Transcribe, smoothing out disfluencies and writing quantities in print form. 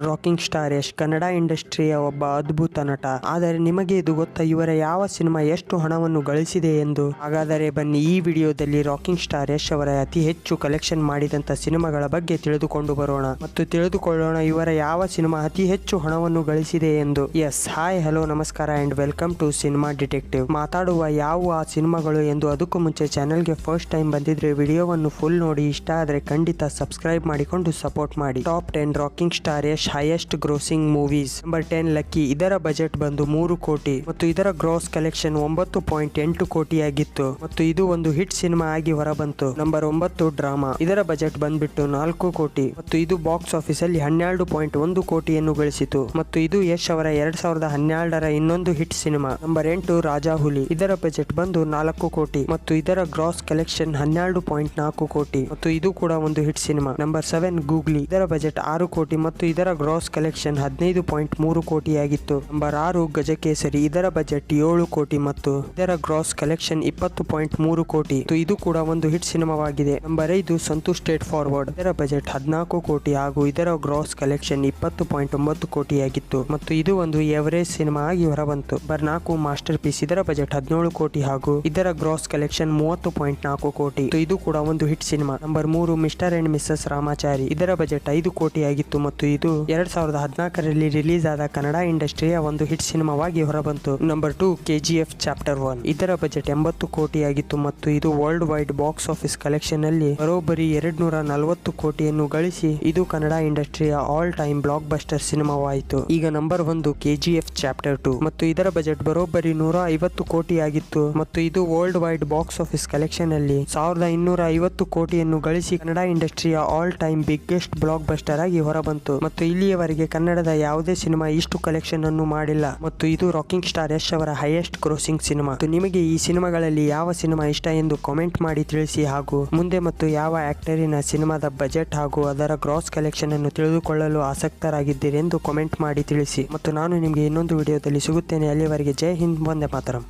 Rocking star Yash Kannada ಇಂಡಸ್ಟ್ರಿಯ ಒಬ್ಬ ಅದ್ಭುತ ನಟ. ಆದರೆ ನಿಮಗೆ ಇದು ಗೊತ್ತಾ ಇವರ ಯಾವ ಸಿನಿಮಾ ಎಷ್ಟು ಹಣವನ್ನು ಗಳಿಸಿದೆ ಎಂದು? ಹಾಗಾದರೆ ಬನ್ನಿ ಈ ವಿಡಿಯೋದಲ್ಲಿ ರಾಕಿಂಗ್ ಸ್ಟಾರ್ ಯಶ್ ಅವರ ಅತಿ ಹೆಚ್ಚು ಕಲೆಕ್ಷನ್ ಮಾಡಿದಂತ ಸಿನಿಮಾಗಳ ಬಗ್ಗೆ ತಿಳಿದುಕೊಂಡು ಬರೋಣ ಮತ್ತು ತಿಳಿದುಕೊಳ್ಳೋಣ ಇವರ ಯಾವ ಸಿನಿಮಾ ಅತಿ ಹೆಚ್ಚು ಹಣವನ್ನು ಗಳಿಸಿದೆ ಎಂದು. ಎಸ್, ಹಾಯ್, ಹಲೋ, ನಮಸ್ಕಾರ and welcome to cinema detective. ಮಾತಾಡುವ ಯಾವ ಆ ಸಿನಿಮಾಗಳು ಎಂದು ಅದಕ್ಕೂ ಮುಂಚೆ ಚಾನೆಲ್ಗೆ ಫಸ್ಟ್ ಟೈಮ್ ಬಂದಿದ್ರೆ ವಿಡಿಯೋವನ್ನು ಫುಲ್ ನೋಡಿ, ಇಷ್ಟ ಆದರೆ ಖಂಡಿತ ಸಬ್ಸ್ಕ್ರೈಬ್ ಮಾಡಿಕೊಂಡು ಸಪೋರ್ಟ್ ಮಾಡಿ. Top 10 rocking star Yash highest grossing movies. Number 10 lucky. ಇದರ ಬಜೆಟ್ ಬಂದು 3 ಕೋಟಿ ಮತ್ತು ಇದರ ಗ್ರಾಸ್ ಕಲೆಕ್ಷನ್ 9.8 ಕೋಟಿಯಾಗಿತ್ತು ಮತ್ತು ಇದು ಒಂದು ಹಿಟ್ ಸಿನಿಮಾ ಆಗಿ ಹೊರಬಂತು. Number 9 drama. ಇದರ ಬಜೆಟ್ ಬಂದ್ಬಿಟ್ಟು 4 ಕೋಟಿ ಮತ್ತು ಇದು ಬಾಕ್ಸ್ ಆಫೀಸ್ ಅಲ್ಲಿ 12.1 ಕೋಟಿಯನ್ನು ಗಳಿಸಿತು ಮತ್ತು ಇದು ಯಶ್ ಅವರ 2012ರ ಇನ್ನೊಂದು ಹಿಟ್ ಸಿನಿಮಾ. ನಂಬರ್ 8 ರಾಜಾ ಹುಲಿ. ಇದರ ಬಜೆಟ್ ಬಂದು 4 ಕೋಟಿ ಮತ್ತು ಇದರ ಗ್ರಾಸ್ ಕಲೆಕ್ಷನ್ 12.4 ಕೋಟಿ ಮತ್ತು ಇದು ಕೂಡ ಒಂದು ಹಿಟ್ ಸಿನಿಮಾ. Number 7 googly. ಇದರ ಬಜೆಟ್ 6 ಕೋಟಿ ಮತ್ತು ಇದರ ಗ್ರಾಸ್ ಕಲೆಕ್ಷನ್ 15.3 ಕೋಟಿಯಾಗಿತ್ತು. ನಂಬರ್ 6 ಗಜಕೇಸರಿ. ಇದರ ಬಜೆಟ್ 7 ಕೋಟಿ ಮತ್ತು ಇದರ ಗ್ರಾಸ್ ಕಲೆಕ್ಷನ್ 20.3 ಕೋಟಿ. ಇದು ಕೂಡ ಒಂದು ಹಿಟ್ ಸಿನಿಮಾವಾಗಿದೆ. Number 5 Santhosh straight forward. ಇದರ ಬಜೆಟ್ 14 ಕೋಟಿ ಹಾಗೂ ಇದರ ಗ್ರಾಸ್ ಕಲೆಕ್ಷನ್ 20.9 ಕೋಟಿಯಾಗಿತ್ತು ಮತ್ತು ಇದು ಒಂದು ಎವರೇಜ್ ಸಿನಿಮಾ ಆಗಿ ಹೊರಬಂತು. Number 4 masterpiece. ಇದರ ಬಜೆಟ್ 17 ಕೋಟಿ ಹಾಗೂ ಇದರ ಗ್ರಾಸ್ ಕಲೆಕ್ಷನ್ 30.4 ಕೋಟಿ. ಇದು ಕೂಡ ಒಂದು hit cinema. Number 3 mister and Mrs Ramachari. ಇದರ ಬಜೆಟ್ 5 ಕೋಟಿ ಆಗಿತ್ತು ಮತ್ತು ಇದು 2014ರಲ್ಲಿ ರಿಲೀಸ್ ಆದ ಕನ್ನಡ ಇಂಡಸ್ಟ್ರಿಯ ಒಂದು ಹಿಟ್ ಸಿನಿಮಾವಾಗಿ ಹೊರಬಂತು. Number 2 KGF chapter 1. ಇದರ ಬಜೆಟ್ 80 ಕೋಟಿ ಆಗಿತ್ತು ಮತ್ತು ಇದು worldwide box office collection ಅಲ್ಲಿ ಬರೋಬ್ಬರಿ 240 ಕೋಟಿಯನ್ನು ಗಳಿಸಿ ಇದು ಕನ್ನಡ ಇಂಡಸ್ಟ್ರಿಯ ಆಲ್ ಟೈಮ್ ಬ್ಲಾಕ್ ಬಸ್ಟರ್ ಸಿನಿಮಾವಾಯಿತು. ಈಗ ನಂಬರ್ 1 KGF ಚಾಪ್ಟರ್ 2 ಮತ್ತು ಇದರ ಬಜೆಟ್ ಬರೋಬ್ಬರಿ 150 ಕೋಟಿ ಆಗಿತ್ತು ಮತ್ತು ಇದು worldwide box office collection ಅಲ್ಲಿ 1250 ಕೋಟಿಯನ್ನು ಗಳಿಸಿ ಕನ್ನಡ ಇಂಡಸ್ಟ್ರಿಯ all time biggest blockbuster ಆಗಿ ಹೊರಬಂತು ಮತ್ತು ಇಲ್ಲಿಯವರೆಗೆ ಕನ್ನಡದ ಯಾವುದೇ ಸಿನಿಮಾ ಇಷ್ಟು ಕಲೆಕ್ಷನ್ ಅನ್ನು ಮಾಡಿಲ್ಲ ಮತ್ತು ಇದು ರಾಕಿಂಗ್ ಸ್ಟಾರ್ ಯಶ್ ಅವರ ಹೈಯೆಸ್ಟ್ ಗ್ರೋಸಿಂಗ್ ಸಿನಿಮಾ. ನಿಮಗೆ ಈ ಸಿನಿಮಾಗಳಲ್ಲಿ ಯಾವ ಸಿನಿಮಾ ಇಷ್ಟ ಎಂದು ಕಾಮೆಂಟ್ ಮಾಡಿ ತಿಳಿಸಿ ಹಾಗೂ ಮುಂದೆ ಮತ್ತು ಯಾವ ಆಕ್ಟರಿನ ಸಿನಿಮಾದ ಬಜೆಟ್ ಹಾಗೂ ಅದರ ಗ್ರಾಸ್ ಕಲೆಕ್ಷನ್ ಅನ್ನು ತಿಳಿದುಕೊಳ್ಳಲು ಆಸಕ್ತರಾಗಿದ್ದೀರಿ ಎಂದು ಕಾಮೆಂಟ್ ಮಾಡಿ ತಿಳಿಸಿ ಮತ್ತು ನಾನು ನಿಮಗೆ ಇನ್ನೊಂದು ವಿಡಿಯೋದಲ್ಲಿ ಸಿಗುತ್ತೇನೆ. ಅಲ್ಲಿವರೆಗೆ ಜೈ ಹಿಂದ್, ವಂದೇ ಮಾತರಂ.